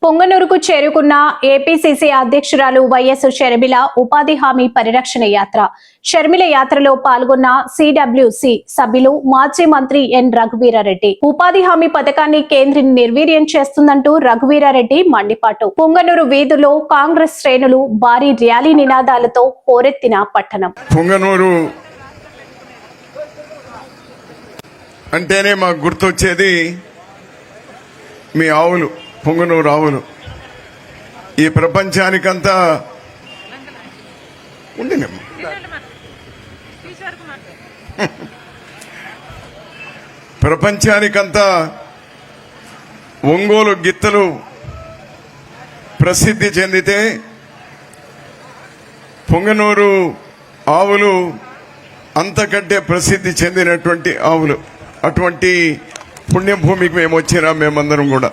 పొంగనూరుకు చేరుకున్న ఏపీసీసీ అధ్యక్షురాలు వైఎస్ షర్మిల ఉపాధి హామీ పరిరక్షణ యాత్ర. షర్మిల యాత్రలో పాల్గొన్న సిడబ్ల్యూసి సభ్యులు మాజీ మంత్రి ఎన్ రఘువీరారెడ్డి. ఉపాధి హామీ పథకాన్ని కేంద్రం నిర్వీర్యం చేస్తుందంటూ రఘువీరారెడ్డి మండిపాటు. పొంగనూరు వీధుల్లో కాంగ్రెస్ శ్రేణులు భారీ ర్యాలీ నినాదాలతో హోరెత్తిన పట్టణం. పొంగనూరు అంటేనే మాకు గుర్తొచ్చేది మీ ఆవులు, పొంగనూరు ఆవులు. ఈ ప్రపంచానికంతా ఉండినమ్మా, ప్రపంచానికంతా ఒంగోలు గిత్తలు ప్రసిద్ధి చెందితే పొంగనూరు ఆవులు అంతకంటే ప్రసిద్ధి చెందినటువంటి ఆవులు. అటువంటి పుణ్యభూమికి మేము వచ్చినాం. మేమందరం కూడా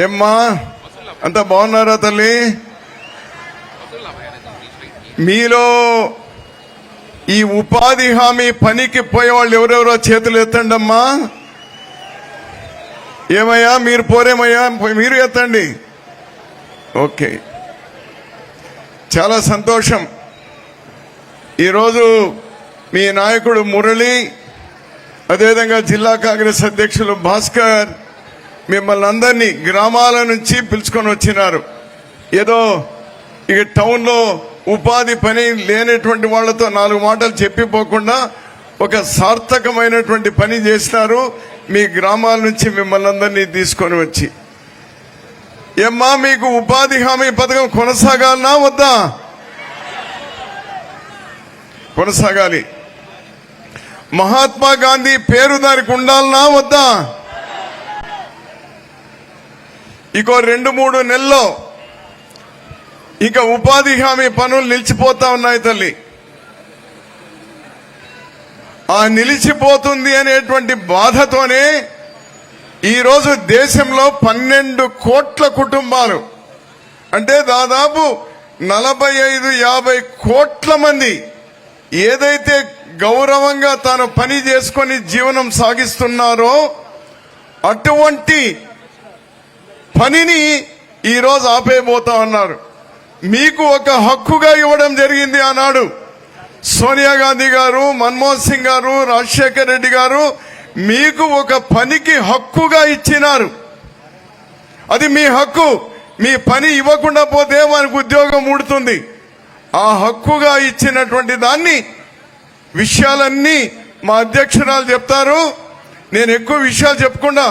ఏమ్మా అంతా బాగున్నారా తల్లి? మీలో ఈ ఉపాధి హామీ పనికి పోయేవాళ్ళు ఎవరెవరో చేతులు ఎత్తండమ్మా. ఏమయ్యా మీరు పోరేమయ్యా, మీరు ఎత్తండి. ఓకే, చాలా సంతోషం. ఈరోజు మీ నాయకుడు మురళి, అదేవిధంగా జిల్లా కాంగ్రెస్ అధ్యక్షులు భాస్కర్ మిమ్మల్ని అందరినీ గ్రామాల నుంచి పిలుచుకొని వచ్చినారు. ఏదో ఇక టౌన్లో ఉపాధి పని లేనటువంటి వాళ్లతో 4 మాటలు చెప్పిపోకుండా ఒక సార్థకమైనటువంటి పని చేసినారు. మీ గ్రామాల నుంచి మిమ్మల్ని అందరినీ తీసుకొని వచ్చి, ఏమ్మా మీకు ఉపాధి హామీ పథకం కొనసాగాలనా వద్దా? కొనసాగాలి. మహాత్మా గాంధీ పేరు దానికి ఉండాలనా వద్దా? ఇంకో 2-3 నెలల్లో ఇక ఉపాధి హామీ పనులు నిలిచిపోతా ఉన్నాయి తల్లి. ఆ నిలిచిపోతుంది అనేటువంటి బాధతోనే ఈరోజు దేశంలో 12 కోట్ల కుటుంబాలు, అంటే దాదాపు 45-50 కోట్ల మంది ఏదైతే గౌరవంగా తాను పని చేసుకొని జీవనం సాగిస్తున్నారో అటువంటి పనిని ఈరోజు ఆపేయబోతా ఉన్నారు. మీకు ఒక హక్కుగా ఇవ్వడం జరిగింది ఆనాడు. సోనియా గాంధీ గారు, మన్మోహన్ సింగ్ గారు, రాజశేఖర్ రెడ్డి గారు మీకు ఒక పనికి హక్కుగా ఇచ్చినారు. అది మీ హక్కు. మీ పని ఇవ్వకుండా పోతే మనకు ఉద్యోగం ఊడుతుంది. ఆ హక్కుగా ఇచ్చినటువంటి దాన్ని విషయాలన్నీ మా అధ్యక్షురాలు చెప్తారు. నేను ఎక్కువ విషయాలు చెప్పకుండా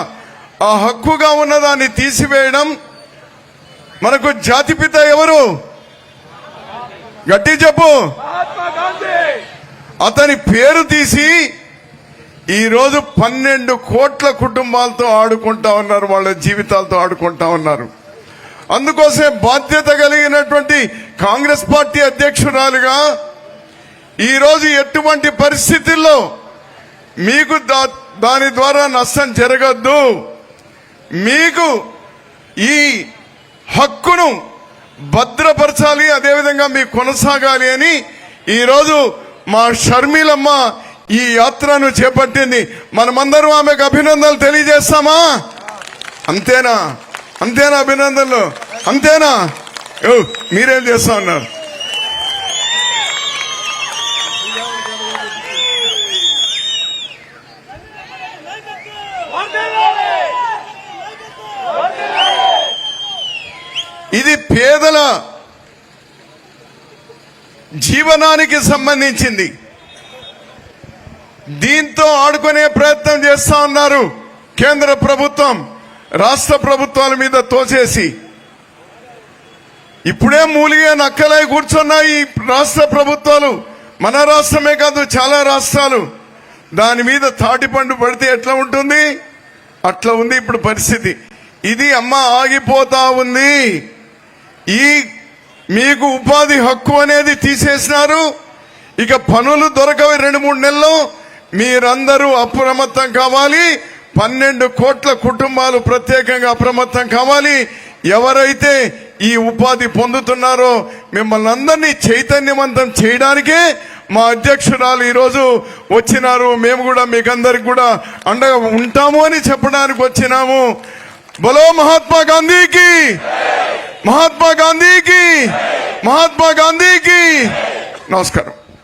ఆ హక్కుగా ఉన్నదాన్ని తీసివేయడం. మనకు జాతిపిత ఎవరు? గట్టి చెప్పు. అతని పేరు తీసి ఈరోజు 12 కోట్ల కుటుంబాలతో ఆడుకుంటా ఉన్నారు, వాళ్ళ జీవితాలతో ఆడుకుంటా ఉన్నారు. అందుకోసమే బాధ్యత కలిగినటువంటి కాంగ్రెస్ పార్టీ అధ్యక్షురాలుగా ఈరోజు ఎటువంటి పరిస్థితుల్లో మీకు దాని ద్వారా నష్టం జరగద్దు, మీకు ఈ హక్కును భద్రపరచాలి, అదేవిధంగా మీకు కొనసాగాలి అని ఈరోజు మా షర్మిలమ్మ ఈ యాత్రను చేపట్టింది. మనమందరం ఆమెకు అభినందనలు తెలియజేస్తామా? అంతేనా? అంతేనా? అభినందనలు అంతేనా? మీరేం చేస్తా ఉన్నారు? ఇది పేదల జీవనానికి సంబంధించింది. దీంతో ఆడుకునే ప్రయత్నం చేస్తా ఉన్నారు కేంద్ర ప్రభుత్వం, రాష్ట్ర ప్రభుత్వాల మీద తోచేసి. ఇప్పుడే మూలిగే నక్కలై కూర్చున్నాయి రాష్ట్ర ప్రభుత్వాలు. మన రాష్ట్రమే కాదు, చాలా రాష్ట్రాలు. దాని మీద తాటిపండు పడితే ఎట్లా ఉంటుంది అట్లా ఉంది ఇప్పుడు పరిస్థితి. ఇది అమ్మ ఆగిపోతా ఉంది. ఈ మీకు ఉపాధి హక్కు అనేది తీసేసినారు. ఇక పనులు దొరకవి 2-3 నెలల్లో. మీరందరూ అప్రమత్తం కావాలి. 12 కోట్ల కుటుంబాలు ప్రత్యేకంగా అప్రమత్తం కావాలి. ఎవరైతే ఈ ఉపాధి పొందుతున్నారో మిమ్మల్ని అందరినీ చైతన్యవంతం చేయడానికే మా అధ్యక్షురాలు ఈరోజు వచ్చినారు. మేము కూడా మీకందరికి కూడా అండగా ఉంటాము అని చెప్పడానికి వచ్చినాము. బలో మహాత్మా గాంధీకి, మహాత్మా గాంధీకి, మహాత్మా గాంధీకి. నమస్కారం.